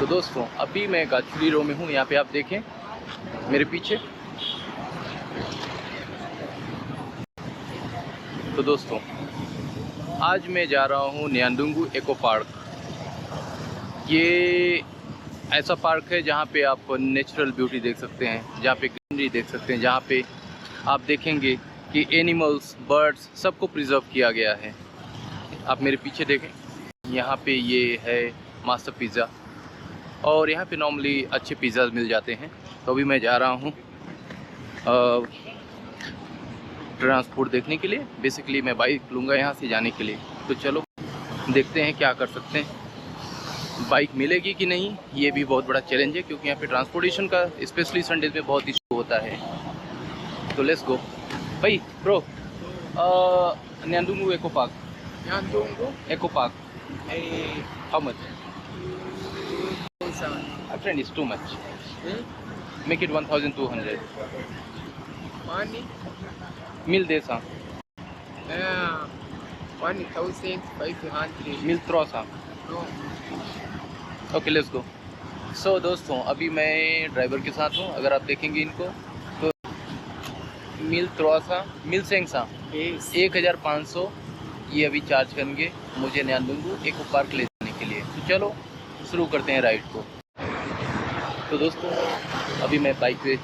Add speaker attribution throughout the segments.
Speaker 1: तो दोस्तों अभी मैं गाछुरी रो में हूँ। यहाँ पे आप देखें मेरे पीछे। तो दोस्तों आज मैं जा रहा हूँ न्यान्दुंगु एको पार्क। ये ऐसा पार्क है जहाँ पे आप नेचुरल ब्यूटी देख सकते हैं, जहाँ पे ग्रीनरी देख सकते हैं, जहाँ पे आप देखेंगे कि एनिमल्स, बर्ड्स सबको प्रिजर्व किया गया है। आप मेरे पीछे देखें, यहाँ पे ये है मास्टर पिज़्ज़ा और यहाँ पे नॉर्मली अच्छे पिज़्ज़ा मिल जाते हैं। तो अभी मैं जा रहा हूँ ट्रांसपोर्ट देखने के लिए। बेसिकली मैं बाइक लूँगा यहाँ से जाने के लिए। तो चलो देखते हैं क्या कर सकते हैं, बाइक मिलेगी कि नहीं। ये भी बहुत बड़ा चैलेंज है क्योंकि यहाँ पे ट्रांसपोर्टेशन का स्पेशली संडेज में बहुत इशू होता है। तो लेट्स गो भाई bro. Nyandungu eco park, eco park, how much? My friend, is too much. Make it 1,200.
Speaker 2: Money?
Speaker 1: Mil desa.
Speaker 2: 1,500.
Speaker 1: Mil trosa.
Speaker 2: No.
Speaker 1: Okay let's go. So दोस्तों अभी मैं ड्राइवर के साथ हूँ। अगर आप देखेंगे इनको तो मिल त्रोसा, मिल सेंगसा 1,500 ये अभी चार्ज करेंगे मुझे न्यान्दुंगु एको पार्क ले जाने के लिए। तो चलो शुरू करते हैं राइड को। तो दोस्तों अभी मैं बाइक पे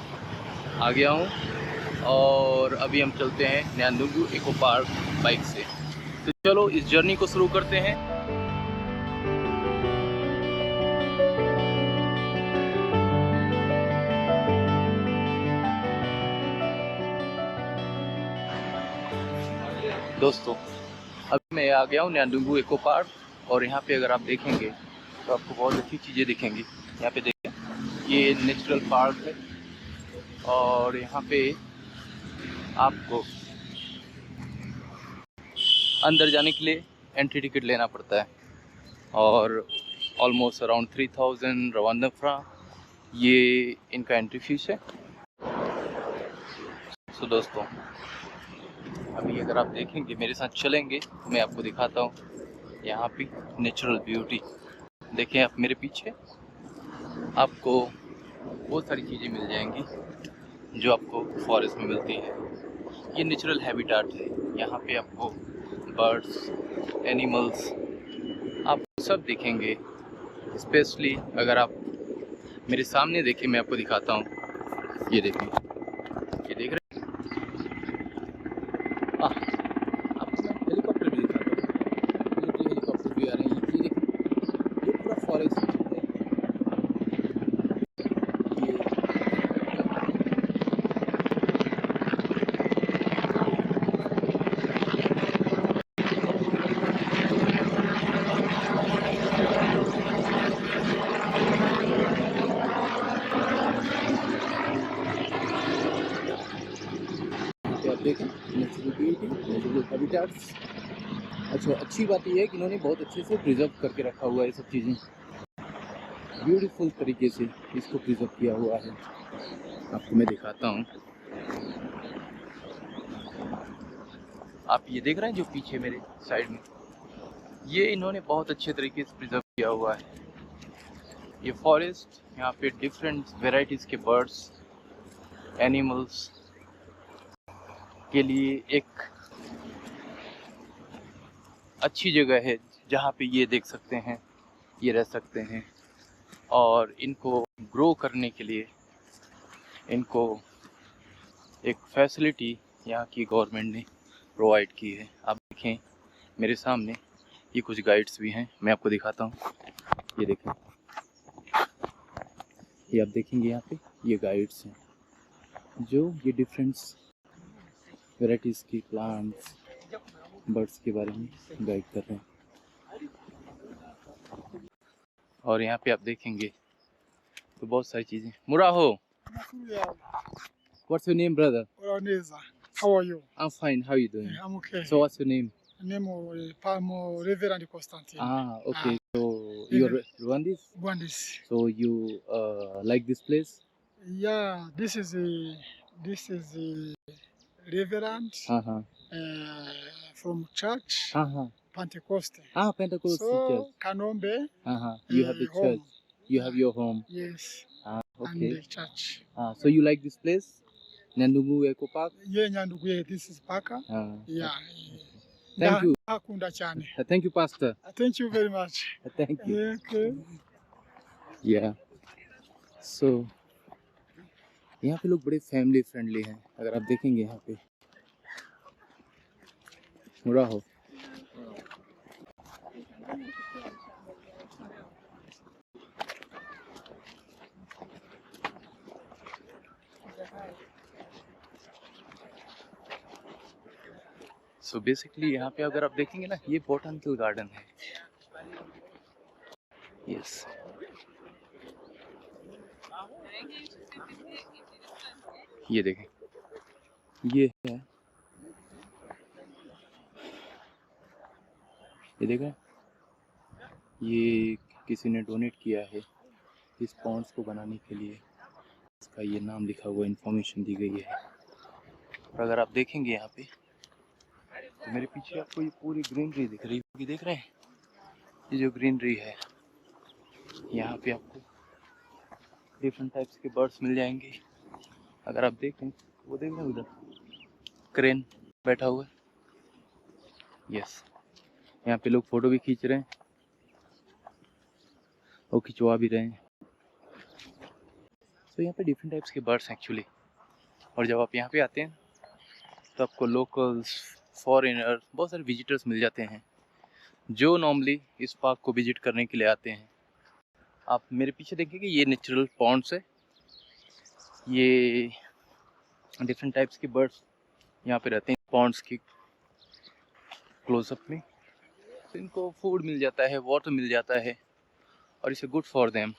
Speaker 1: आ गया हूँ और अभी हम चलते हैं न्यान्दुंगु एको पार्क बाइक से। तो चलो इस जर्नी को शुरू करते हैं। दोस्तों अभी मैं आ गया हूँ न्यान्दुंगु एको पार्क और यहाँ पे अगर आप देखेंगे तो आपको बहुत अच्छी चीज़ें दिखेंगी। यहाँ पे देखें, ये नेचुरल पार्क है और यहाँ पे आपको अंदर जाने के लिए एंट्री टिकट लेना पड़ता है और ऑलमोस्ट अराउंड 3,000 रवांडा फ्रांक ये इनका एंट्री फीस है। सो दोस्तों अभी अगर आप देखेंगे, मेरे साथ चलेंगे तो मैं आपको दिखाता हूँ यहाँ पे नेचुरल ब्यूटी। देखें आप मेरे पीछे, आपको बहुत सारी चीज़ें मिल जाएंगी जो आपको फॉरेस्ट में मिलती है। ये नेचुरल हैबिटाट है। यहाँ पे आपको बर्ड्स, एनिमल्स आप सब दिखेंगे। स्पेशली अगर आप मेरे सामने देखें, मैं आपको दिखाता हूँ। ये देखें, ये देख रहे हैं? आपको मैं हेलीकॉप्टर भी दिखाता हूँ। मिलिट्री हेलीकॉप्टर भी आ रहे हैं। ये देखें, ये पूरा फॉरेस्ट है। आप देखें नेचुरल ब्यूटी, नेचुरल हैबिटाट्स। अच्छा, अच्छी बात यह है कि इन्होंने बहुत अच्छे से प्रिजर्व करके रखा हुआ है। ये सब चीज़ें ब्यूटीफुल तरीके से इसको प्रिजर्व किया हुआ है। आपको मैं दिखाता हूँ। आप ये देख रहे हैं जो पीछे मेरे साइड में, ये इन्होंने बहुत अच्छे तरीके से प्रिजर्व किया हुआ है। ये फॉरेस्ट, यहाँ पे डिफरेंट वेराइटीज़ के बर्ड्स, एनिमल्स के लिए एक अच्छी जगह है जहाँ पे ये देख सकते हैं, ये रह सकते हैं। और इनको ग्रो करने के लिए इनको एक फैसिलिटी यहाँ की गवर्नमेंट ने प्रोवाइड की है। आप देखें मेरे सामने, ये कुछ गाइड्स भी हैं, मैं आपको दिखाता हूँ। ये देखें, ये आप देखेंगे यहाँ पे ये गाइड्स हैं जो ये डिफरेंट वैरायटीज़ की प्लांट्स, बर्ड्स के बारे में गाइड कर रहे हैं। और यहाँ पे आप देखेंगे तो बहुत सारी चीज़ें। मुराहो, what's your name, brother?
Speaker 2: How are you?
Speaker 1: I'm fine. How are you doing?
Speaker 2: I'm okay.
Speaker 1: So what's your name?
Speaker 2: My name is Palmo Reverend Constantine.
Speaker 1: Okay. So you're Rwandese?
Speaker 2: Rwandese.
Speaker 1: So you like this place?
Speaker 2: Yeah, this is a Reverend from church Pentecost.
Speaker 1: Pentecost
Speaker 2: So
Speaker 1: church.
Speaker 2: Kanombe.
Speaker 1: You have the
Speaker 2: home.
Speaker 1: church. You have your home.
Speaker 2: Yes.
Speaker 1: Ah,
Speaker 2: And
Speaker 1: okay.
Speaker 2: the church.
Speaker 1: So you like this place, Nyandungu Eco Park?
Speaker 2: Yeah, Nyandugu, yeah, this is Paka.
Speaker 1: Okay.
Speaker 2: Yeah.
Speaker 1: Thank you.
Speaker 2: Hakunda chane.
Speaker 1: Thank you, Pastor.
Speaker 2: Thank you very much.
Speaker 1: Thank you.
Speaker 2: Okay.
Speaker 1: Yeah. So यहाँ पे लोग बड़े family friendly हैं, अगर आप देखेंगे यहाँ पे मुड़ा हो। सो बेसिकली यहाँ पे अगर आप देखेंगे ना, ये बोटानिकल गार्डन है। यस, ये देखें, ये है, ये देखें, ये किसी ने डोनेट किया है इस पॉन्ड्स को बनाने के लिए। इसका ये नाम लिखा हुआ, इन्फॉर्मेशन दी गई है। और अगर आप देखेंगे यहाँ पे तो मेरे पीछे आपको ये पूरी ग्रीनरी दिख रही होगी, देख रहे हैं? ये जो ग्रीनरी है, यहाँ पे आपको डिफरेंट टाइप्स के बर्ड्स मिल जाएंगे। अगर आप देखें, वो देख रहे हैं उधर क्रेन बैठा हुआ है। यस, यहाँ पे लोग फोटो भी खींच रहे हैं और खिंचवा भी रहे हैं। तो यहाँ पे डिफरेंट टाइप्स के बर्ड्स एक्चुअली। और जब आप यहाँ पे आते हैं तो आपको लोकल्स, फॉरेनर, बहुत सारे विजिटर्स मिल जाते हैं जो नॉर्मली इस पार्क को विजिट करने के लिए आते हैं। आप मेरे पीछे देखेंगे, ये नेचुरल पॉन्ड्स है। ये डिफरेंट टाइप्स के बर्ड्स यहाँ पे रहते हैं पॉन्ड्स की क्लोजअप में। तो इनको फूड मिल जाता है, वाटर मिल जाता है और it's good for them.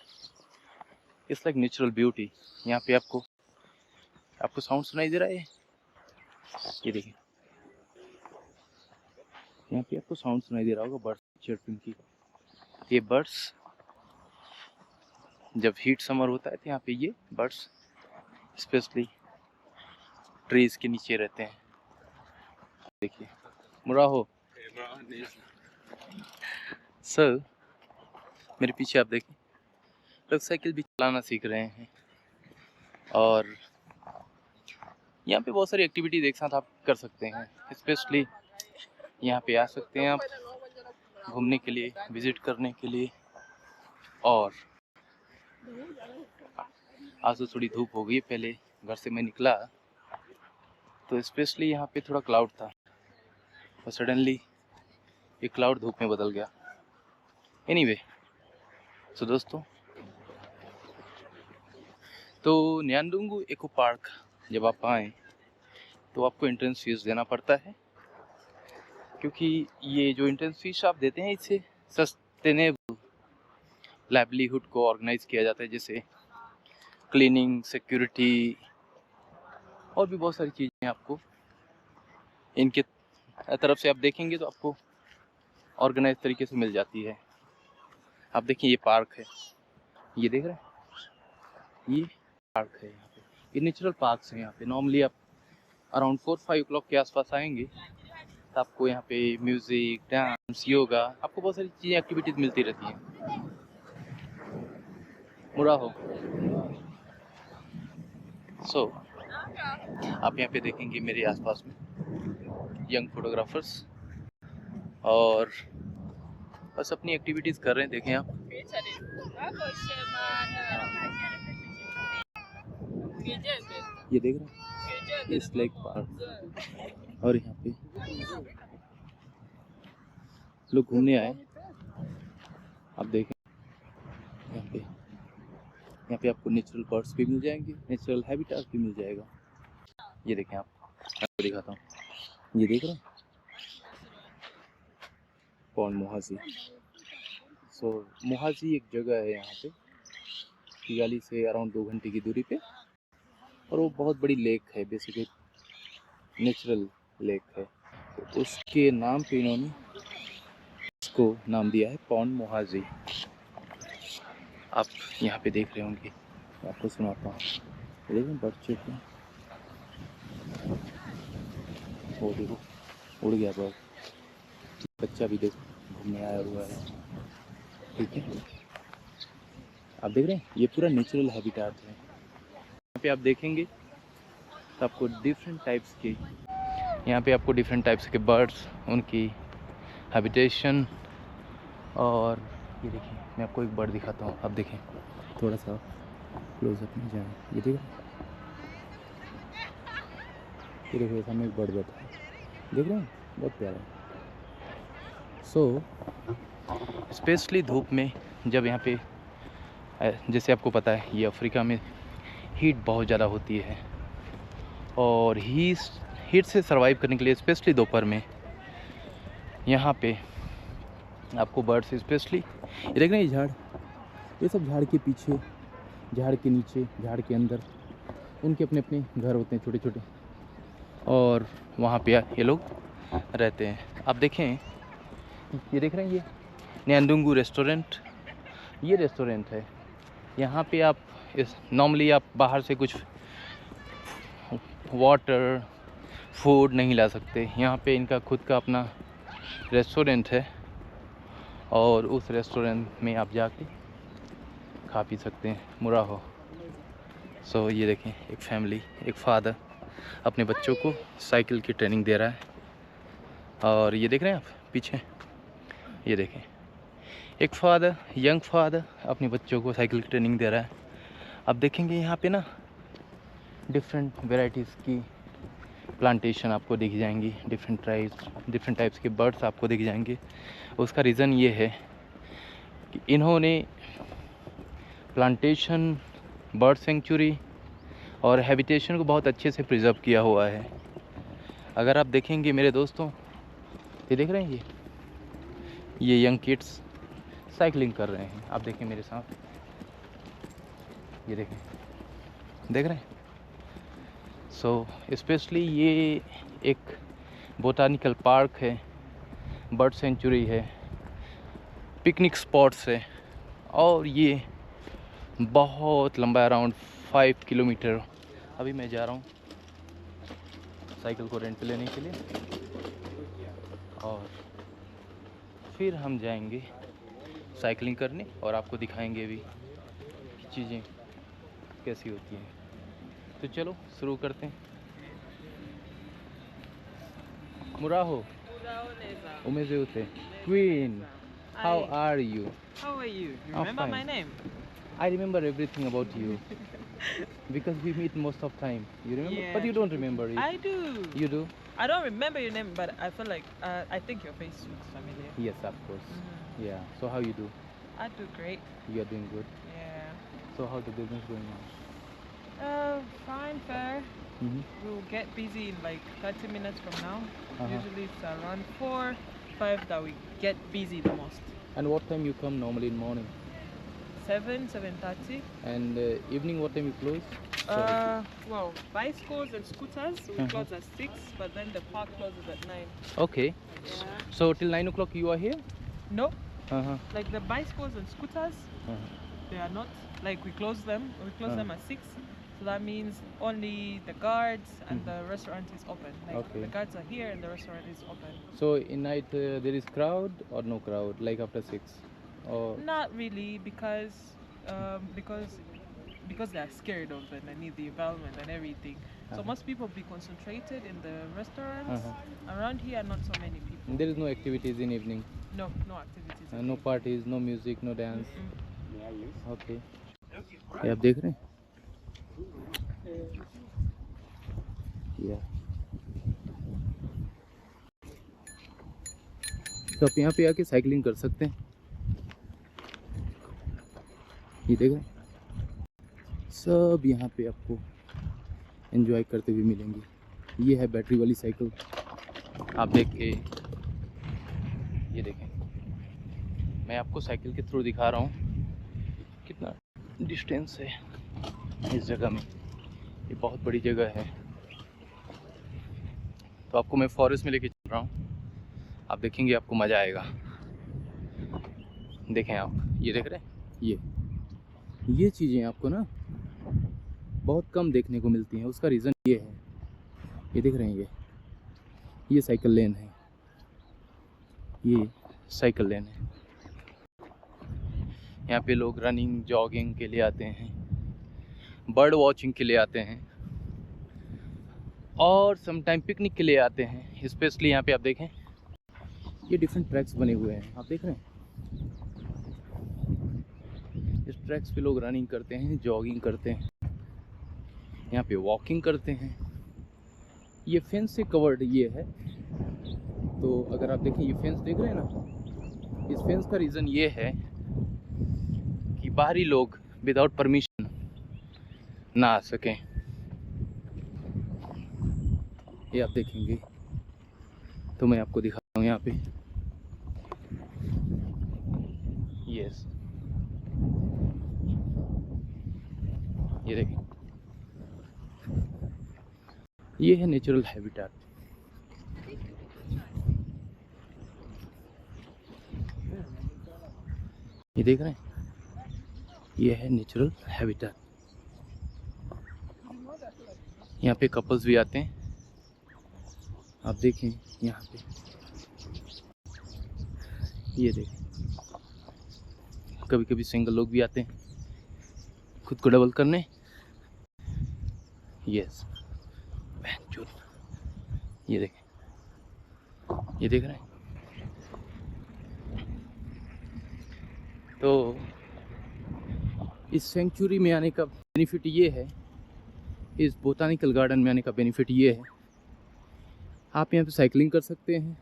Speaker 1: It's like natural beauty. यहाँ पे आपको साउंड सुनाई दे रहा है? ये देखिए, यहाँ पे आपको साउंड सुनाई दे रहा होगा बर्ड्स चिर्पिंग की। ये बर्ड्स जब हीट समर होता है तो यहाँ पे ये बर्ड्स स्पेशली ट्रीज के नीचे रहते हैं। देखिए, मुराहो सर, मेरे पीछे आप देखिए, लोग साइकिल भी चलाना सीख रहे हैं। और यहाँ पे बहुत सारी एक्टिविटीज एक साथ आप कर सकते हैं। स्पेशली यहाँ पे आ सकते हैं आप घूमने के लिए, विजिट करने के लिए। और आज तो थोड़ी धूप हो गई, पहले घर से मैं निकला तो स्पेशली यहाँ पे थोड़ा क्लाउड था और सडनली ये क्लाउड धूप में बदल गया। एनीवे, सो दोस्तों, तो न्यानदुंगु इको पार्क जब आप आएँ तो आपको एंट्रेंस फीस देना पड़ता है, क्योंकि ये जो एंट्रेंस फीस आप देते हैं इससे सस्टेनेबल लाइवलीहुड को ऑर्गेनाइज किया जाता है, जैसे क्लीनिंग, सिक्योरिटी और भी बहुत सारी चीज़ें आपको इनके तरफ से आप देखेंगे तो आपको ऑर्गेनाइज तरीके से मिल जाती है। आप देखिए, ये पार्क है, ये देख रहे हैं, ये पार्क है। यहाँ पे ये नेचुरल पार्क्स हैं। यहाँ पे नॉर्मली आप अराउंड 4-5 o'clock के आसपास आएंगे तो आपको यहाँ पे म्यूज़िक, डांस, योगा, आपको बहुत सारी चीज़ें, एक्टिविटीज़ मिलती रहती हैं। मुड़ा हो सो आप यहाँ पे देखेंगे मेरे आसपास में यंग फोटोग्राफर्स और बस अपनी एक्टिविटीज़ कर रहे हैं। देखें आप, ये देख रहे हैं, इस लेक पार्क। और यहाँ पे लोग घूमने आए। आप देखें, यहाँ पे आपको नेचुरल बर्ड्स भी मिल जाएंगे, नेचुरल हैबिटेट भी मिल जाएगा। ये देखें, आपको दिखाता हूँ, ये देख रहे हैं, पॉन्ड मोहाजी। सो मोहाजी एक जगह है यहाँ पे किगाली से अराउंड 2 घंटे की दूरी पे, और वो बहुत बड़ी लेक है, बेसिकली नेचुरल लेक है। तो उसके नाम पे इन्होंने इसको नाम दिया है पॉन्ड मोहाजी। आप यहाँ पे देख रहे होंगे, आपको सुनाता हूँ, देखिए बच्चे को, वो देखो उड़ गया बर्ड, बच्चा भी देखो घूमने आया हुआ है। ठीक है, आप देख रहे हैं ये पूरा नेचुरल हैबिटाट है। यहाँ पे आप देखेंगे तो आपको डिफरेंट टाइप्स के, यहाँ पे आपको डिफरेंट टाइप्स के बर्ड्स, उनकी हैबिटेशन। और ये देखिए मैं आपको एक बर्ड दिखाता हूँ, आप देखें थोड़ा सा क्लोजअप में जाए, ये देखो, ये देखो ये सामने एक बर्ड बैठा है, देख रहे हैं, बहुत प्यारा है। सो स्पेशली धूप में जब यहाँ पे, जैसे आपको पता है ये अफ्रीका में हीट बहुत ज़्यादा होती है, और हीट से सर्वाइव करने के लिए स्पेशली दोपहर में यहाँ पे आपको बर्ड्स, स्पेशली ये देख रहे हैं, ये झाड़, ये सब झाड़ के पीछे, झाड़ के नीचे, झाड़ के अंदर उनके अपने अपने घर होते हैं छोटे छोटे, और वहाँ पे ये लोग रहते हैं। आप देखें ये देख रहे हैं, ये न्यान्दुंगू रेस्टोरेंट, ये रेस्टोरेंट है। यहाँ पे आप नॉर्मली आप बाहर से कुछ वाटर, फूड नहीं ला सकते। यहाँ पे इनका खुद का अपना रेस्टोरेंट है, और उस रेस्टोरेंट में आप जाके खा पी सकते हैं, मुराहो। सो ये देखें एक फैमिली, एक फादर अपने बच्चों को साइकिल की ट्रेनिंग दे रहा है, और ये देख रहे हैं आप पीछे, ये देखें एक फादर, यंग फादर अपने बच्चों को साइकिल की ट्रेनिंग दे रहा है। आप देखेंगे यहाँ पे ना डिफरेंट वेराइटीज़ की प्लांटेशन आपको दिख जाएंगी, डिफरेंट टाइप्स के बर्ड्स आपको दिख जाएंगे। उसका रीज़न ये है कि इन्होंने प्लांटेशन, बर्ड सेंचुरी और हैबिटेशन को बहुत अच्छे से प्रिजर्व किया हुआ है। अगर आप देखेंगे मेरे दोस्तों, ये देख रहे हैं, ये यंग किड्स साइकिलिंग कर रहे हैं, आप देखें मेरे साथ, ये देखें, देख रहे हैं। सो स्पेशली ये एक बोटानिकल पार्क है, बर्ड सेंचुरी है, पिकनिक स्पॉट्स है, और ये बहुत लंबा, अराउंड 5 किलोमीटर। अभी मैं जा रहा हूँ साइकिल को रेंट पे लेने के लिए, और फिर हम जाएंगे साइकिलिंग करने, और आपको दिखाएंगे भी चीज़ें कैसी होती हैं। तो चलो शुरू करते हैं। मुराहो umeze ute Queen, how are you?
Speaker 3: How are you? You
Speaker 1: I'm
Speaker 3: remember
Speaker 1: fine.
Speaker 3: my name?
Speaker 1: I remember everything about you because we meet most of time. You remember?
Speaker 3: Yeah.
Speaker 1: But you don't remember it.
Speaker 3: I do.
Speaker 1: You do?
Speaker 3: I don't remember your name, but I feel like I think your face looks familiar.
Speaker 1: Yes, of course.
Speaker 3: Mhm.
Speaker 1: Yeah. So how you do?
Speaker 3: I do great.
Speaker 1: You are doing good.
Speaker 3: Yeah.
Speaker 1: So how the business going on?
Speaker 3: Fine, fair.
Speaker 1: Mm-hmm.
Speaker 3: We'll get busy in like 30 minutes from now.
Speaker 1: Uh-huh.
Speaker 3: Usually it's around 4, 5 that we get busy the most.
Speaker 1: And what time you come normally in morning?
Speaker 3: 7:30.
Speaker 1: And evening what time you close? Sorry.
Speaker 3: Well, bicycles and scooters we
Speaker 1: Uh-huh.
Speaker 3: close at 6, but then the park closes at 9.
Speaker 1: Okay.
Speaker 3: Yeah.
Speaker 1: So till 9 o'clock you are here?
Speaker 3: No,
Speaker 1: Uh-huh.
Speaker 3: like the bicycles and scooters,
Speaker 1: Uh-huh.
Speaker 3: they are not, like we close them. We close
Speaker 1: Uh.
Speaker 3: them at 6. So that means only the guards and the restaurant is open. Like
Speaker 1: Okay.
Speaker 3: the guards are here and the restaurant is open.
Speaker 1: So in night there is crowd or no crowd like after 6? Or
Speaker 3: Not really, because they are scared of the environment and everything. So
Speaker 1: Uh-huh.
Speaker 3: most people be concentrated in the restaurants.
Speaker 1: Uh-huh.
Speaker 3: Around here, not so many people.
Speaker 1: there is no activities in evening?
Speaker 3: No activities.
Speaker 1: No parties, no music, no dance?
Speaker 3: Mm-mm.
Speaker 1: Okay. ये आप देख रहे हैं? Yeah. तो आप यहाँ पे आके साइकिलिंग कर सकते हैं। ये देख रहे हैं? सब यहाँ पे आपको एंजॉय करते हुए मिलेंगे। ये है बैटरी वाली साइकिल, आप देख के, ये देखें, मैं आपको साइकिल के थ्रू दिखा रहा हूँ कितना डिस्टेंस है इस जगह में। ये बहुत बड़ी जगह है। तो आपको मैं फॉरेस्ट में लेके चल रहा हूँ, आप देखेंगे आपको मज़ा आएगा। देखें आप, ये देख रहे हैं, ये चीज़ें आपको ना बहुत कम देखने को मिलती हैं। उसका रीज़न ये है, ये देख रहे हैं, ये साइकिल लेन है, ये साइकिल लेन है। यहाँ पे लोग रनिंग जॉगिंग के लिए आते हैं, बर्ड वॉचिंग के लिए आते हैं और समटाइम पिकनिक के लिए आते हैं। स्पेशली यहाँ पे आप देखें ये डिफरेंट ट्रैक्स बने हुए हैं, आप देख रहे हैं। इस ट्रैक्स पे लोग रनिंग करते हैं, जॉगिंग करते हैं, यहाँ पे वॉकिंग करते हैं। ये फेंस से कवर्ड ये है, तो अगर आप देखें ये फेंस देख रहे हैं ना, इस फेंस का रीज़न ये है कि बाहरी लोग विदाउट परमिशन ना आ सकें। ये आप देखेंगे तो मैं आपको दिखाता हूँ यहाँ पे। यस, ये देखें, ये है नेचुरल हैबिटेट। ये देख रहे हैं, ये है नेचुरल हैबिटेट। यहाँ पे कपल्स भी आते हैं, आप देखें यहाँ पे, ये देखें। कभी कभी सिंगल लोग भी आते हैं खुद को डबल करने। यस, ये देखें, ये देख रहे हैं। तो इस सेंचुरी में आने का बेनिफिट ये है, इस बोटानिकल गार्डन में आने का बेनिफिट ये है, आप यहाँ पे साइकिलिंग कर सकते हैं,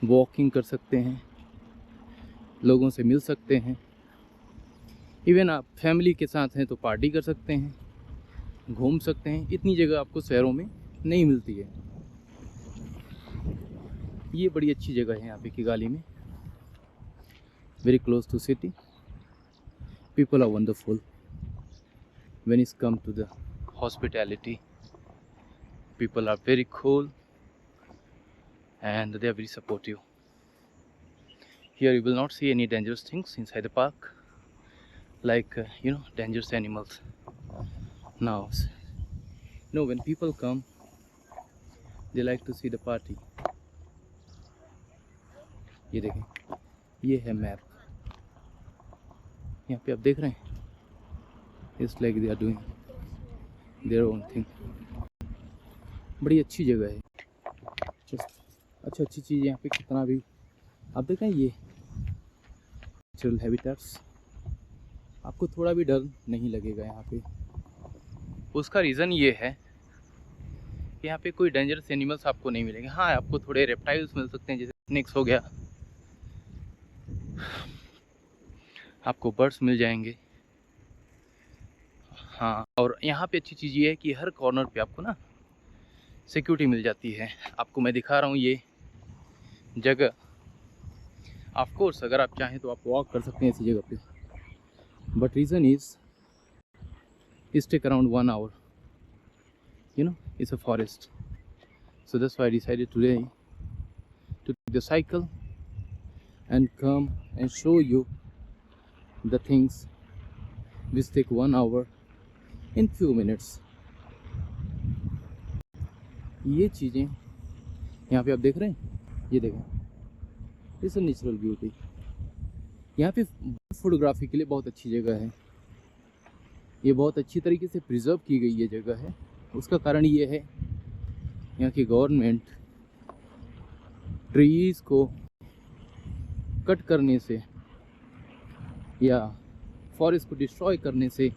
Speaker 1: वॉकिंग कर सकते हैं, लोगों से मिल सकते हैं। इवन आप फैमिली के साथ हैं तो पार्टी कर सकते हैं, घूम सकते हैं। इतनी जगह आपको शहरों में नहीं मिलती है। ये बड़ी अच्छी जगह है यहाँ पे किगाली में, very close to city. People are wonderful when it's come to the hospitality. People are very cool and they are very supportive. Here you will not see any dangerous things inside the park, like dangerous animals. Now when people come, they like to see the party. ये देखें, ये है map. यहाँ पे आप देख रहे हैं, it's like they are doing their own thing. बड़ी अच्छी जगह है, अच्छी चीज़ यहाँ पे कितना भी आप देख रहे हैं। ये नेचुरल हैबिटेट्स, आपको थोड़ा भी डर नहीं लगेगा यहाँ पे। उसका रीज़न ये है कि यहाँ पे कोई डेंजरस एनिमल्स आपको नहीं मिलेंगे। हाँ, आपको थोड़े रेप्टाइल्स मिल सकते हैं, जैसे स्नेक्स हो गया, आपको बर्ड्स मिल जाएंगे। हाँ, और यहाँ पे अच्छी चीज़ ये है कि हर कॉर्नर पे आपको ना सिक्योरिटी मिल जाती है। आपको मैं दिखा रहा हूँ ये जगह। ऑफ कोर्स अगर आप चाहें तो आप वॉक कर सकते हैं ऐसी जगह पे, but reason is it's take around 1 hour, it's a forest. So that's why I decided today to take the cycle and come and show you the things which take 1 hour in few minutes. ये चीज़ें यहाँ पे आप देख रहे हैं, ये देखें, इट्स अ नेचुरल ब्यूटी। यहाँ पे फोटोग्राफी के लिए बहुत अच्छी जगह है। ये बहुत अच्छी तरीके से प्रिजर्व की गई ये जगह है। उसका कारण ये है यहाँ की गवर्नमेंट ट्रीज़ को कट करने से या फॉरेस्ट को डिस्ट्रॉय करने से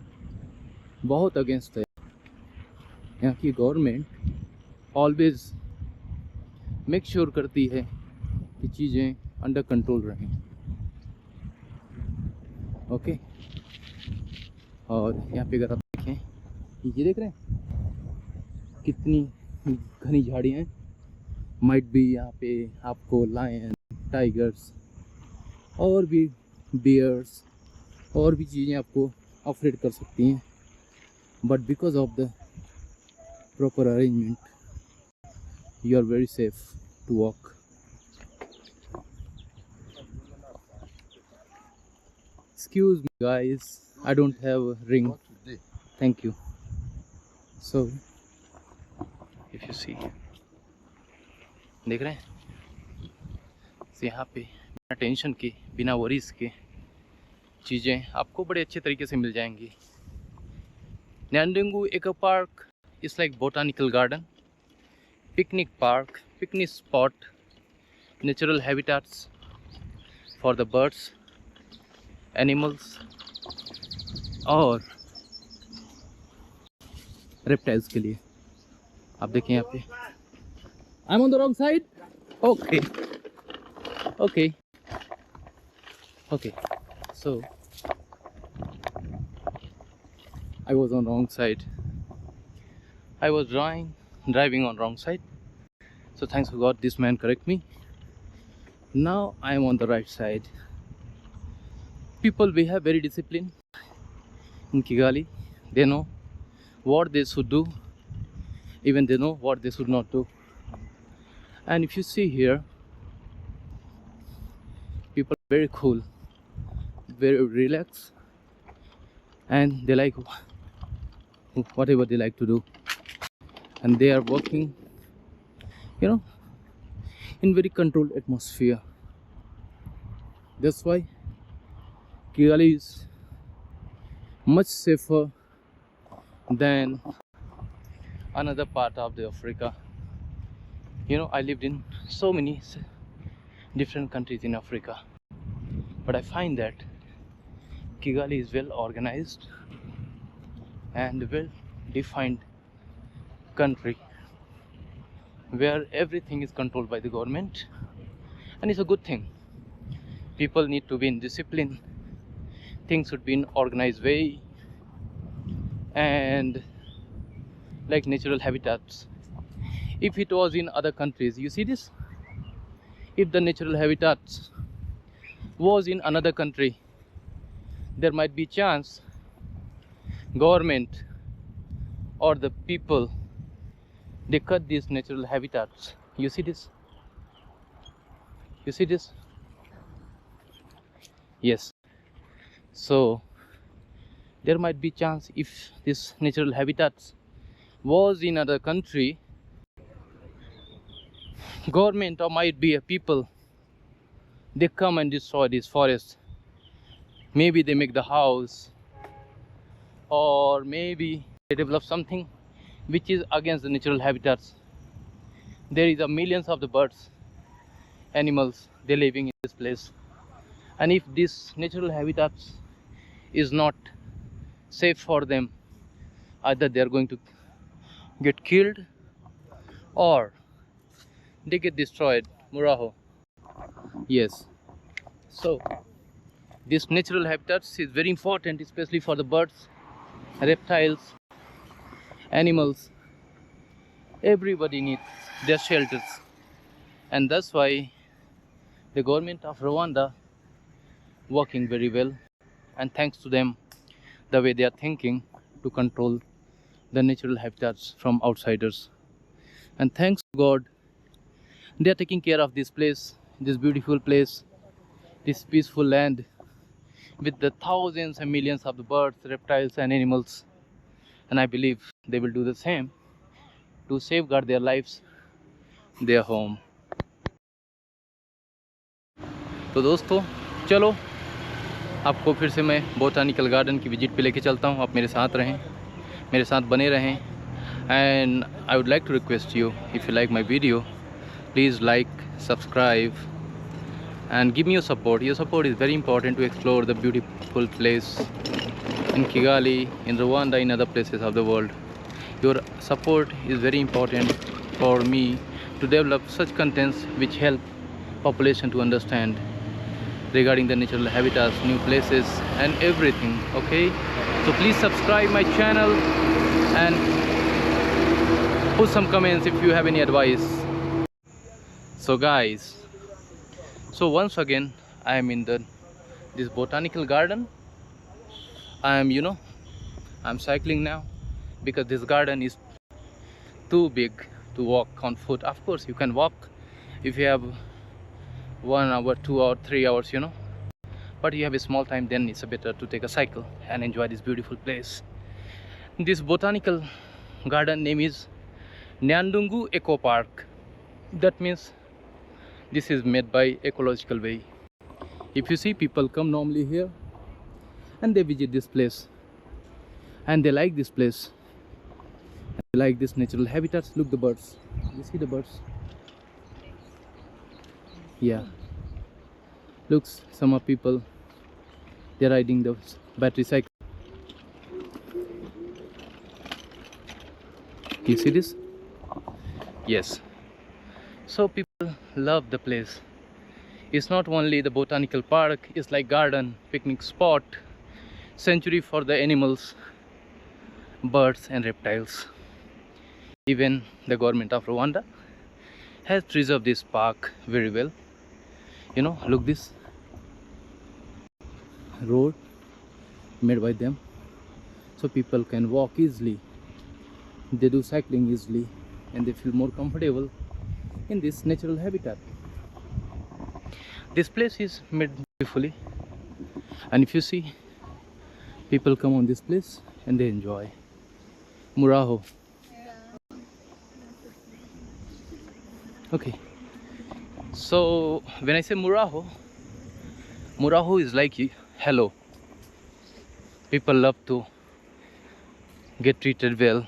Speaker 1: बहुत अगेंस्ट है। यहाँ की गवर्नमेंट ऑलवेज मेक श्योर करती है कि चीज़ें अंडर कंट्रोल रहें। ओके, और यहाँ पे अगर आप देखें, ये देख रहे हैं कितनी घनी झाड़ियाँ हैं। माइट भी यहाँ पे आपको लायन, टाइगर्स और भी बियर्स और भी चीज़ें आपको अफरेड कर सकती हैं, but because of the proper arrangement you are very safe to walk. Excuse me guys, I don't have a ring. Thank you. So if you see, देख रहे हैं, यहाँ पे बिना टेंशन के, बिना वरीज के चीज़ें आपको बड़े अच्छे तरीके से मिल जाएंगी। Nyandungu eco park is like botanical garden, picnic park, picnic spot, natural habitats for the birds, animals और रेप्टाइल्स के लिए। आप देखें यहाँ पे, I am on the wrong side, okay okay okay, so I was on wrong side. I was driving on wrong side. So thanks for God, this man correct me. Now I am on the right side. People behave very disciplined in Kigali. They know what they should do, even they know what they should not do. And if you see here, people are very cool, very relaxed, and they like whatever they like to do, and they are working, you know, in very controlled atmosphere. That's why Kigali is much safer than another part of the Africa. You know, I lived in so many different countries in Africa, but I find that Kigali is well organized and well defined country where everything is controlled by the government, and it's a good thing. People need to be in discipline, things should be in organized way, and like natural habitats. If it was in other countries, you see this, if the natural habitats was in another country, there might be chance government or the people, they cut these natural habitats. You see this, you see this, yes. So there might be chance, if this natural habitats was in other country, government or might be a people, they come and destroy this forest. Maybe they make the house, or maybe they develop something which is against the natural habitats. There is a millions of the birds, animals, they living in this place, and if this natural habitats is not safe for them, either they are going to get killed or they get destroyed. Muraho, yes. So this natural habitats is very important, especially for the birds, reptiles, animals. Everybody needs their shelters, and that's why the government of Rwanda working very well, and thanks to them, the way they are thinking to control the natural habitats from outsiders, and thanks to God, they are taking care of this place, this beautiful place, this peaceful land with the thousands and millions of the birds, reptiles and animals. And I believe they will do the same to safeguard their lives, their home. तो दोस्तों चलो, आपको फिर से मैं botanical garden की visit पे लेके चलता हूँ. आप मेरे साथ रहें, मेरे साथ बने रहें. And I would like to request you, if you like my video, please like, subscribe and give me your support. Your support is very important to explore the beautiful place in Kigali, in Rwanda, in other places of the world. Your support is very important for me to develop such contents which help population to understand regarding the natural habitats, new places and everything. Okay, so please subscribe my channel and put some comments if you have any advice. So guys, so once again I am in this botanical garden. I am, I'm cycling now because this garden is too big to walk on foot. Of course you can walk if you have 1 hour, 2 hours, 3 hours, but you have a small time, then it's better to take a cycle and enjoy this beautiful place. This botanical garden name is Nyandungu Eco Park. That means this is made by ecological way. If you see, people come normally here and they visit this place, and they like this place, and they like this natural habitats. Look, the birds, you see the birds? Yeah, looks, some of people, they're riding the battery cycle. You see this? Yes. So people love the place. It's not only the botanical park, it's like garden, picnic spot, sanctuary for the animals, birds and reptiles. Even the government of Rwanda has preserved this park very well. You know, look, this road made by them, so people can walk easily, they do cycling easily, and they feel more comfortable in this natural habitat. This place is made beautifully, and if you see, people come on this place and they enjoy. Muraho. Okay, so when I say Muraho, Muraho is like hello. People love to get treated well.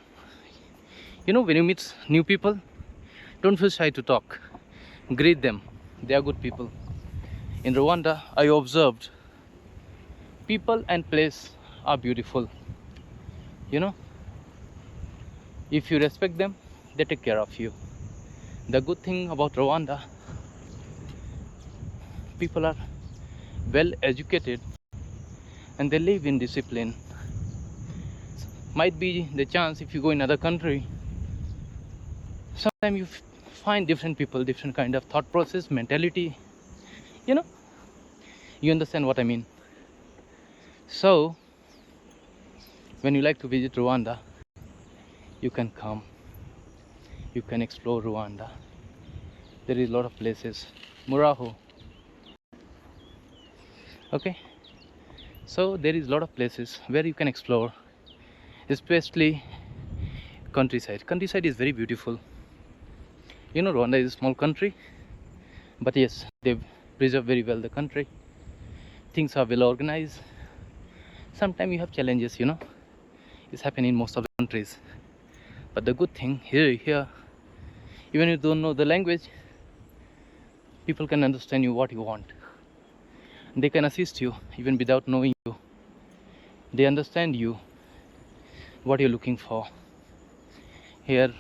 Speaker 1: You know, when you meet new people, don't feel shy to talk. Greet them. They are good people. In Rwanda, I observed people and place are beautiful. You know, if you respect them, they take care of you. The good thing about Rwanda, people are well educated and they live in discipline. Might be the chance if you go in another country, sometimes you find different people, different kind of thought process, mentality. You know, you understand what I mean. So when you like to visit Rwanda, you can come, you can explore Rwanda. There is a lot of places. Muraho. Okay, so there is a lot of places where you can explore, especially countryside. Countryside is very beautiful. You know, Rwanda is a small country, but yes, they've preserved very well the country. Things are well organized. Sometimes you have challenges, you know, it's happening in most of the countries. But the good thing here, even if you don't know the language, people can understand you what you want. They can assist you even without knowing you. They understand you, what you're looking for. Here,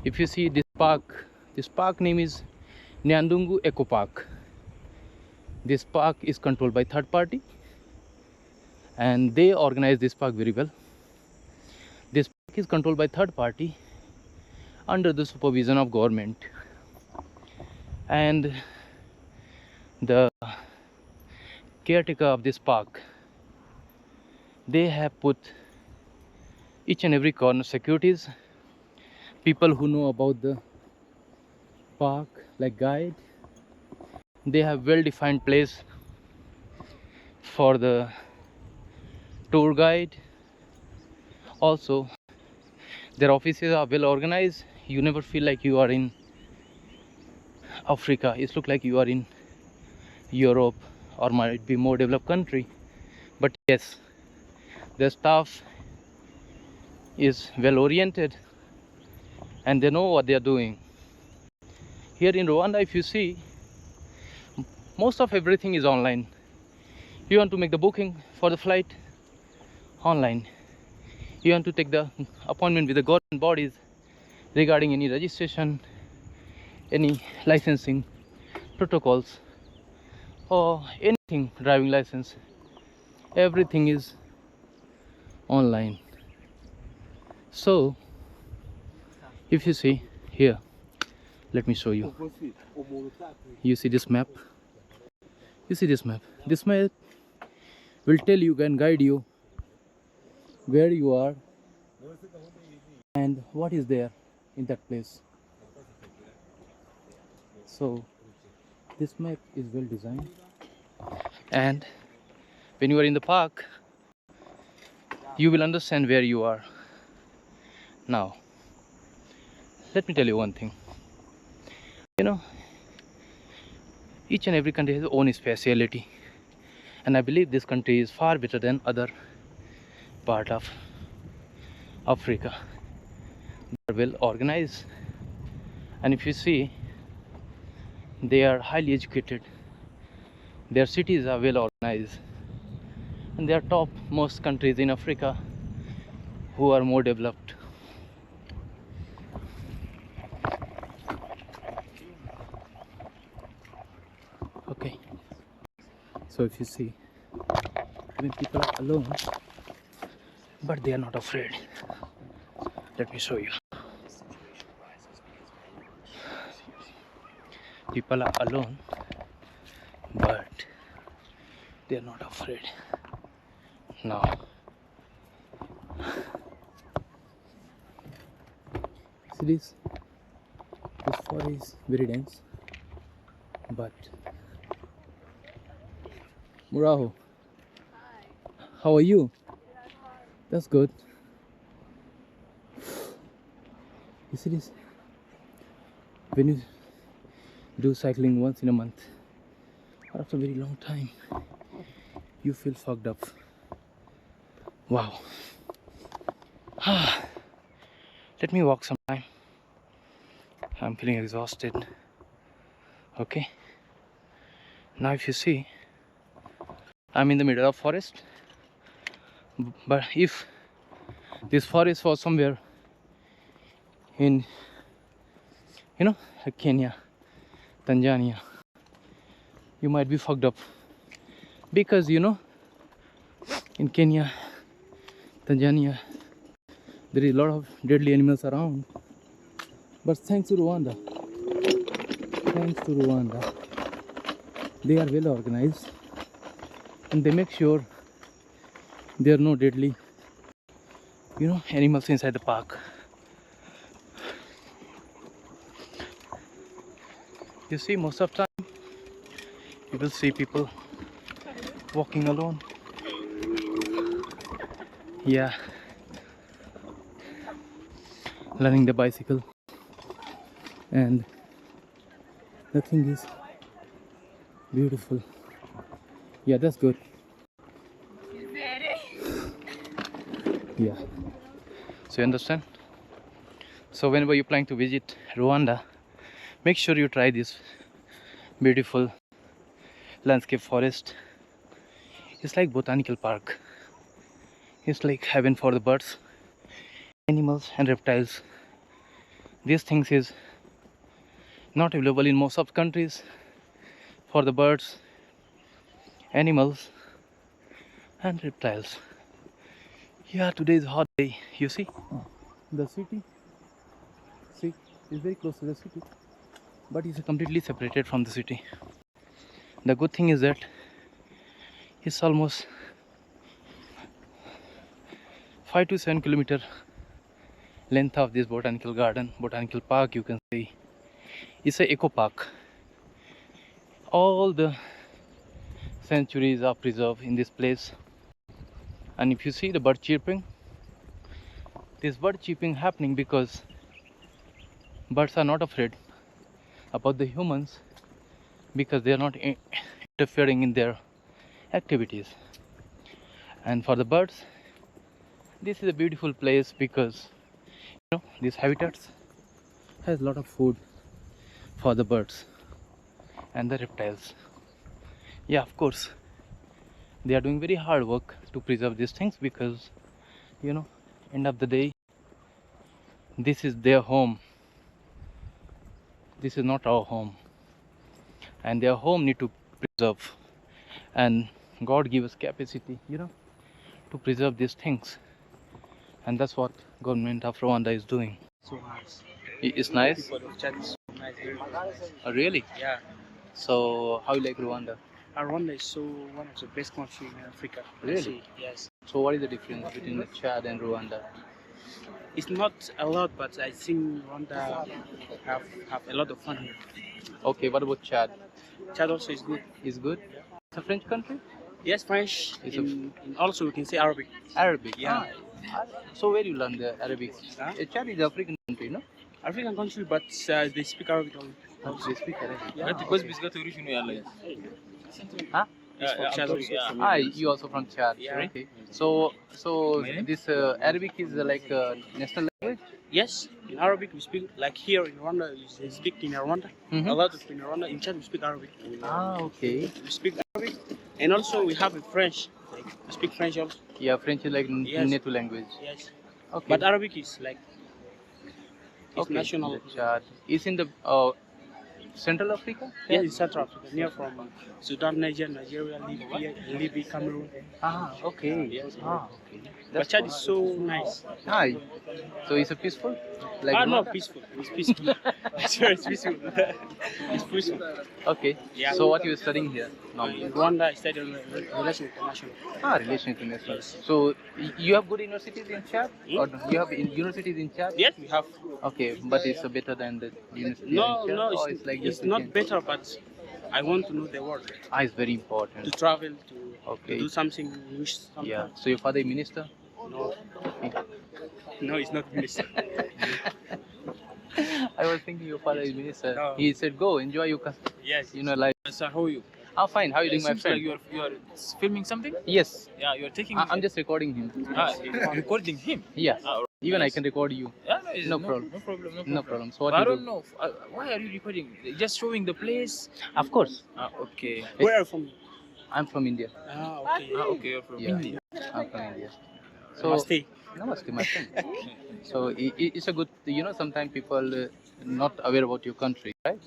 Speaker 1: if you see this park name is Nyandungu Eco Park. This park is controlled by third party, and they organize this park very well. This park is controlled by third party under the supervision of government, and the caretaker of this park, they have put each and every corner securities, people who know about the park, like guide. They have well defined place for the tour guide. Also, their offices are well organized. You never feel like you are in Africa. It looks like you are in Europe or might be more developed country. But yes, the staff is well oriented and they know what they are doing. Here in Rwanda, if you see, most of everything is online. You want to make the booking for the flight, online. You want to take the appointment with the government bodies regarding any registration, any licensing protocols, or anything, driving license, everything is online. So if you see here, let me show you. You see this map? You see this map? This map will tell you and guide you where you are and what is there in that place. So this map is well designed, and when you are in the park, you will understand where you are. Now let me tell you one thing. You know, each and every country has its own speciality, And I believe this country is far better than other part of Africa. They are well organized, and if you see, they are highly educated. Their cities are well organized, and they are top most countries in Africa who are more developed. Okay, so if you see, even people are alone, but they are not afraid. Let me show you. People are alone, but they are not afraid. Now, see this forest is very dense, but Muraho, how are you? That's good. You see this? When you do cycling once in a month, or after a very long time, you feel fogged up. Wow. Let me walk some time. I'm feeling exhausted. Okay. Now if you see, I'm in the middle of forest. But if this forest was somewhere in, like Kenya, Tanzania, you might be fucked up, because in Kenya, Tanzania, there is a lot of deadly animals around. But thanks to Rwanda, they are well organized, and they make sure there are no deadly animals inside the park. You see, most of the time you will see people walking alone. Yeah, learning the bicycle, and the thing is beautiful. Yeah, that's good. Yeah, so you understand? So whenever you're planning to visit Rwanda, make sure you try this beautiful landscape forest. It's like botanical park. It's like heaven for the birds, animals and reptiles. These things is not available in most of countries for the birds, animals and reptiles. Yeah, today is a hot day. You see the city, see, it's very close to the city, but it's completely separated from the city. The good thing is that it's almost 5 to 7 kilometer length of this botanical park. You can see it's a eco park. All the centuries are preserved in this place. And if you see the bird chirping, this bird chirping happening because birds are not afraid about the humans, because they are not interfering in their activities. And for the birds, this is a beautiful place, because these habitats has a lot of food for the birds and the reptiles. Yeah, of course, they are doing very hard work to preserve these things, because end of the day, this is their home. This is not our home, and their home need to preserve, and God give us capacity to preserve these things, and that's what government of Rwanda is doing.
Speaker 4: So nice.
Speaker 1: It's nice.
Speaker 4: People of Chad is so nice. Very nice.
Speaker 1: Oh, really?
Speaker 4: Yeah.
Speaker 1: So how you like Rwanda?
Speaker 4: Rwanda is so one of the best countries in Africa.
Speaker 1: Really?
Speaker 4: Yes.
Speaker 1: So what is the difference between Chad and Rwanda?
Speaker 4: It's not a lot, but I think Rwanda have a lot of fun here.
Speaker 1: Okay, what about Chad?
Speaker 4: Chad also is good.
Speaker 1: Is good? It's a French country?
Speaker 4: Yes, French.
Speaker 1: It's
Speaker 4: In also we can say Arabic.
Speaker 1: Arabic.
Speaker 4: Yeah.
Speaker 1: So where you learn the Arabic?
Speaker 4: Huh?
Speaker 1: Chad is African country, no?
Speaker 4: African country, but they speak Arabic only.
Speaker 1: They speak Arabic.
Speaker 4: Yeah.
Speaker 1: Because we got original. Huh?
Speaker 4: It's from Chad also.
Speaker 1: Ah, you also from Chad.
Speaker 4: Yeah.
Speaker 1: Okay. So
Speaker 4: My name?
Speaker 1: this Arabic is like national language.
Speaker 4: Yes, in Arabic we speak, like here in Rwanda, they speak in Rwanda.
Speaker 1: Mhm.
Speaker 4: A lot of in Rwanda. In Chad we speak Arabic.
Speaker 1: Ah, okay.
Speaker 4: We speak Arabic, and also we have a French. Like we speak French also.
Speaker 1: Yeah, French is like
Speaker 4: Yes.
Speaker 1: native language.
Speaker 4: Yes,
Speaker 1: Okay.
Speaker 4: but Arabic is like it's
Speaker 1: okay.
Speaker 4: national.
Speaker 1: The Chad is in the Central Africa.
Speaker 4: Yes, in Central Africa, near from Sudan, Nigeria, Libya, Cameroon.
Speaker 1: Ah, okay.
Speaker 4: Yes.
Speaker 1: Ah, okay.
Speaker 4: But Chad is so nice.
Speaker 1: Ah, so it's a peaceful? Like
Speaker 4: No,
Speaker 1: Rwanda?
Speaker 4: peaceful. It's peaceful. I swear it's peaceful. It's peaceful.
Speaker 1: Okay.
Speaker 4: Yeah.
Speaker 1: So what you studying here?
Speaker 4: In Rwanda, I studied relation international.
Speaker 1: Ah, relation international. So you have good universities in Chad, or you have universities in Chad?
Speaker 4: Yes, we have.
Speaker 1: Okay, but it's better than the university
Speaker 4: No,
Speaker 1: in Chad?
Speaker 4: no,
Speaker 1: Or
Speaker 4: it's,
Speaker 1: like
Speaker 4: it's
Speaker 1: just
Speaker 4: not
Speaker 1: again?
Speaker 4: better, but I want to know the world,
Speaker 1: Ah, it's very
Speaker 4: to
Speaker 1: important.
Speaker 4: travel, to
Speaker 1: Okay.
Speaker 4: do something new. Something.
Speaker 1: Yeah. So your father is minister?
Speaker 4: No, no, it's not minister.
Speaker 1: I was thinking your father is minister.
Speaker 4: No.
Speaker 1: He said, "Go enjoy your,
Speaker 4: Yes.
Speaker 1: life."
Speaker 5: Sir, how are you?
Speaker 1: I'm fine. How are you doing, my
Speaker 5: Seems like
Speaker 1: friend?
Speaker 5: you are filming something.
Speaker 1: Yes,
Speaker 5: Yeah, you are taking.
Speaker 1: I'm just recording him.
Speaker 5: Recording him.
Speaker 1: Yeah.
Speaker 5: Ah,
Speaker 1: Even I
Speaker 5: nice.
Speaker 1: can record you.
Speaker 5: Yeah, no,
Speaker 1: No problem.
Speaker 5: No problem.
Speaker 1: No problem. So what
Speaker 5: But I
Speaker 1: you
Speaker 5: don't
Speaker 1: do?
Speaker 5: know. Why are you recording? Just showing the place.
Speaker 1: Of course,
Speaker 5: Okay.
Speaker 4: Where are you from?
Speaker 1: I'm from India.
Speaker 4: Okay.
Speaker 5: Okay, you're from
Speaker 1: Yeah.
Speaker 5: India.
Speaker 1: I'm from India. So
Speaker 4: Namaste.
Speaker 1: namaste, my friend. So it's a good, sometimes people not aware about your country, right?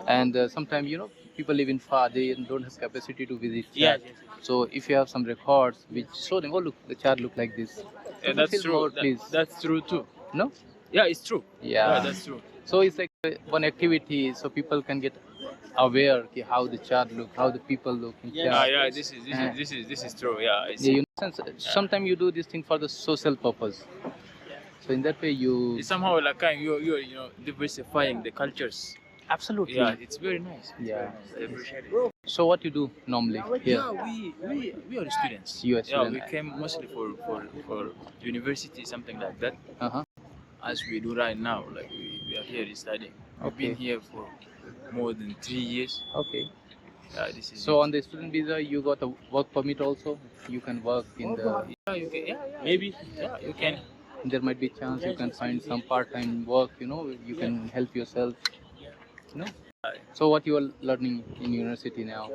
Speaker 1: And sometimes, people live in far, they don't have capacity to visit
Speaker 4: Yes,
Speaker 1: Chad.
Speaker 4: yes, yes.
Speaker 1: So if you have some records which show them, oh look, the Chad look like this.
Speaker 5: Yeah,
Speaker 1: People
Speaker 5: that's
Speaker 1: feel
Speaker 5: true.
Speaker 1: more, please.
Speaker 5: That's true too.
Speaker 1: No?
Speaker 5: Yeah, it's true.
Speaker 1: Yeah.
Speaker 5: That's true.
Speaker 1: So it's like one activity, so people can get aware how the Chad look, how the people look in
Speaker 4: Yes.
Speaker 1: Chad.
Speaker 5: Yeah, this is true. Yeah, I
Speaker 1: Yeah,
Speaker 5: see.
Speaker 1: sometimes you do this thing for the social purpose. So in that way, you
Speaker 5: It's somehow like kind you're diversifying the cultures.
Speaker 1: absolutely.
Speaker 5: Yeah, it's very nice.
Speaker 1: Yeah.
Speaker 5: I appreciate it.
Speaker 1: So what you do normally here?
Speaker 5: Yeah, we are students.
Speaker 1: You are
Speaker 5: Yeah, we
Speaker 1: student.
Speaker 5: came mostly for university, something like that.
Speaker 1: Uh-huh.
Speaker 5: As we do right now, like we are here studying. We've
Speaker 1: Okay.
Speaker 5: been here for more than 3 years.
Speaker 1: Okay.
Speaker 5: Yeah, this is
Speaker 1: So on the student visa, you got a work permit also. You can work in the.
Speaker 5: yeah, you can, yeah,
Speaker 4: Maybe.
Speaker 5: yeah, you can.
Speaker 1: There might be chance you can find some part-time work. You can help yourself. So what you are learning in university now?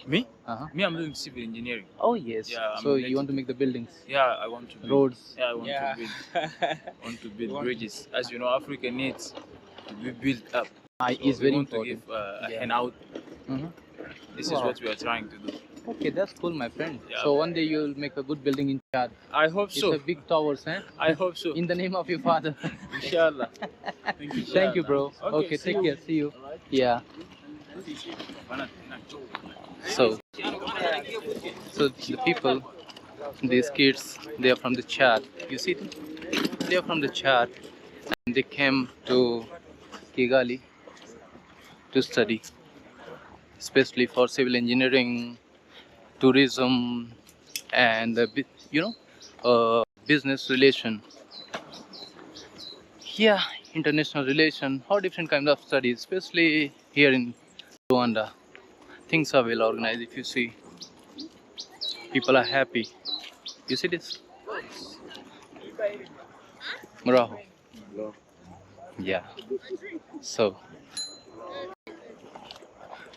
Speaker 5: Me?
Speaker 1: Uh-huh.
Speaker 5: Me, I'm doing civil engineering.
Speaker 1: Oh yes.
Speaker 5: Yeah, I'm
Speaker 1: So you
Speaker 5: related
Speaker 1: want to make the buildings,
Speaker 5: Yeah, I want to build
Speaker 1: roads.
Speaker 5: Yeah, I want
Speaker 4: Yeah.
Speaker 5: to build. Want to build bridges. As you know, Africa needs to be built up.
Speaker 1: Is
Speaker 5: we
Speaker 1: very
Speaker 5: want
Speaker 1: important.
Speaker 5: to give a
Speaker 1: Yeah.
Speaker 5: hand out.
Speaker 1: Mhm.
Speaker 5: This is
Speaker 1: Wow.
Speaker 5: what we are trying to do.
Speaker 1: Okay, that's cool, my friend.
Speaker 5: Yeah.
Speaker 1: So one day you'll make a good building in Chad.
Speaker 5: I hope
Speaker 1: It's
Speaker 5: so.
Speaker 1: a big towers, eh?
Speaker 5: I hope so.
Speaker 1: In the name of your father.
Speaker 5: Inshallah.
Speaker 1: Thank you, bro. Okay,
Speaker 5: see
Speaker 1: take
Speaker 5: you.
Speaker 1: care. See you. Yeah. So the people, these kids, they are from the Chad. You see them? They are from the Chad, and they came to Kigali to study, especially for civil engineering, tourism, and business relation. Yeah, international relation, or different kinds of studies, especially here in Rwanda. Things are well organized. If you see, people are happy. You see this? Muraho. Yeah. So,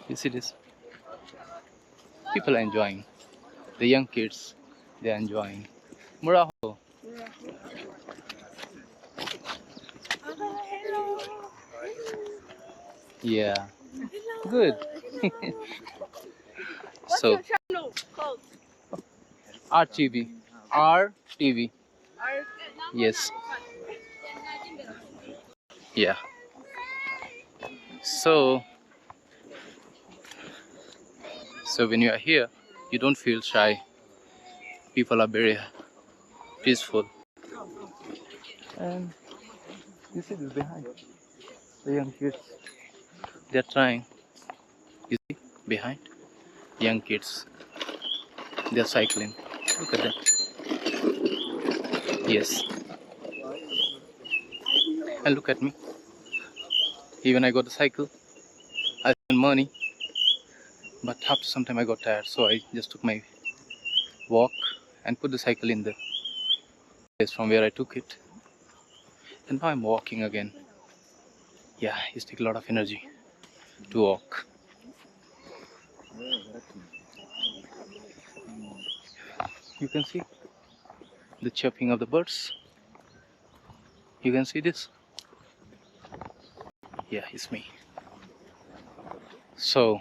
Speaker 1: you see this? People are enjoying. The young kids, they are enjoying. Muraho. Yeah. Good. So,
Speaker 6: channel called?
Speaker 1: RTV. RTV. Yes. Yeah. So when you are here, you don't feel shy. People are very peaceful. And you see this behind. The young kids. They're trying. You see behind? Young kids. They're cycling. Look at them. Yes. And look at me. Even I got a cycle. I spend money. but after some time I got tired, so I just took my walk and put the cycle in the place from where I took it, and now I'm walking again. Yeah, it takes a lot of energy to walk. You can see the chirping of the birds. You can see this. Yeah, it's me. So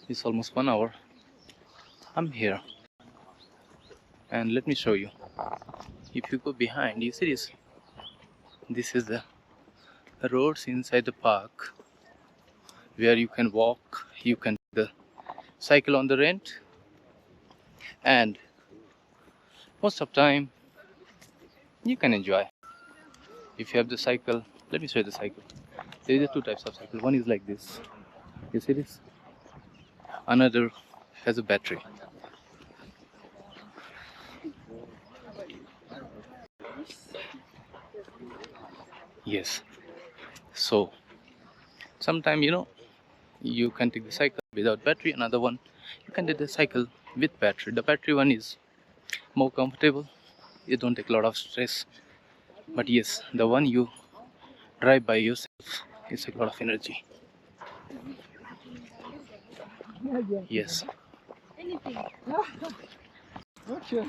Speaker 1: it's almost 1 hour I'm here, and let me show you. If you go behind, you see this. This is the roads inside the park where you can walk, you can the cycle on the rent, and most of time you can enjoy. If you have the cycle, let me show you the cycle. There is two types of cycle. One is like this. You see this? Another has a battery. Yes. So sometime you can take the cycle without battery. Another one you can take the cycle with battery. The battery one is more comfortable. You don't take a lot of stress. But yes, the one you drive by yourself is a lot of energy. Yes.
Speaker 2: Okay.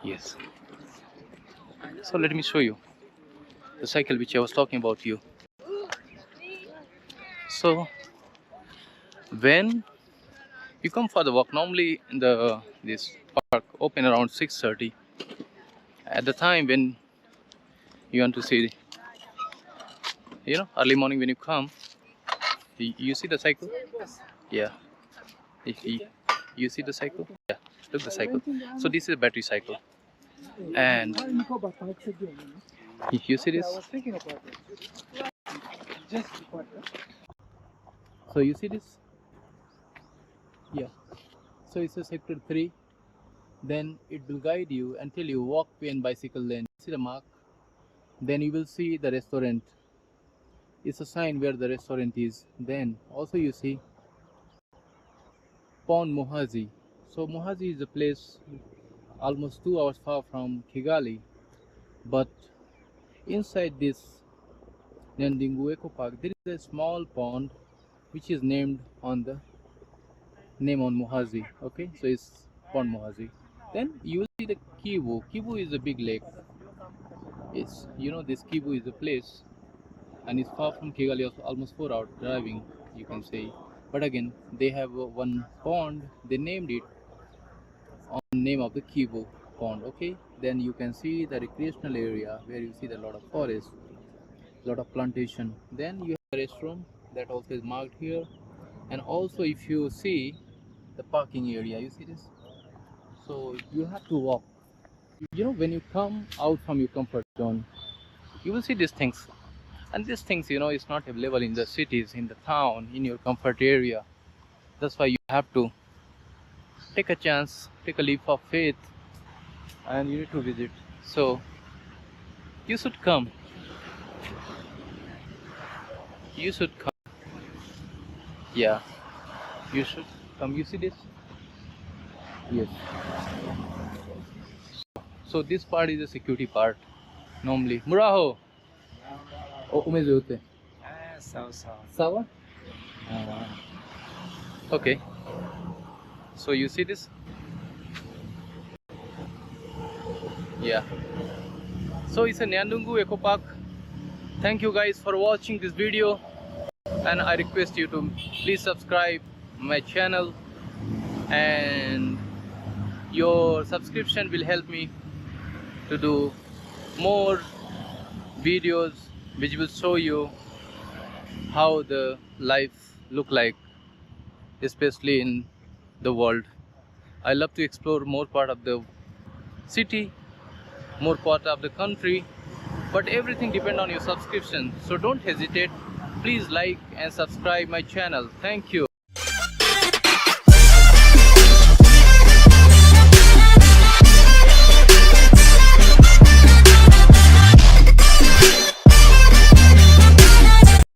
Speaker 1: Yes. So let me show you the cycle which I was talking about you. So when you come for the walk, normally in this park open around 6:30. At the time when you want to see, early morning when you come, you see the cycle. Yeah. If you see the cycle. Yeah. Look the cycle. So this is a battery cycle, and if you see this.
Speaker 2: I was thinking about it. Just about it.
Speaker 1: So you see this? Yeah. So it's a sector 3. Then it will guide you until you walk in bicycle lane. See the mark? Then you will see the restaurant. It's a sign where the restaurant is. Then also you see Pond Muhazi. So Muhazi is a place almost 2 hours far from Kigali. But inside this Nyandingu Eco Park, there is a small pond which is named on the name on Muhazi. Okay, so it's Pond Muhazi. Then you will see the Kivu. Kivu is a big lake. It's this Kivu is a place, and it's far from Kigali, also almost 4 hours driving, you can say. But again, they have one pond. They named it on name of the Kivu pond. Okay, then you can see the recreational area where you see a lot of forest, lot of plantation. Then you have a restroom that also is marked here, and also if you see the parking area, you see this. So you have to walk. When you come out from your comfort zone, you will see these things, and these things is not available in the cities, in the town, in your comfort area. That's why you have to take a chance, take a leap of faith, and you need to visit. So you should come. You should come. Yeah, you should come. You see this? Yes. So this part is the security part. Normally, Muraho. Oh, umezote. Sawa. Okay. So you see this? Yeah. So it's a Nyandungu Eco Park. Thank you guys for watching this video, and I request you to please subscribe my channel, and your subscription will help me to do more videos which will show you how the life look like, especially in the world. I love to explore more part of the city, more part of the country, but everything depends on your subscription. So don't hesitate. Please like and subscribe my channel. Thank you.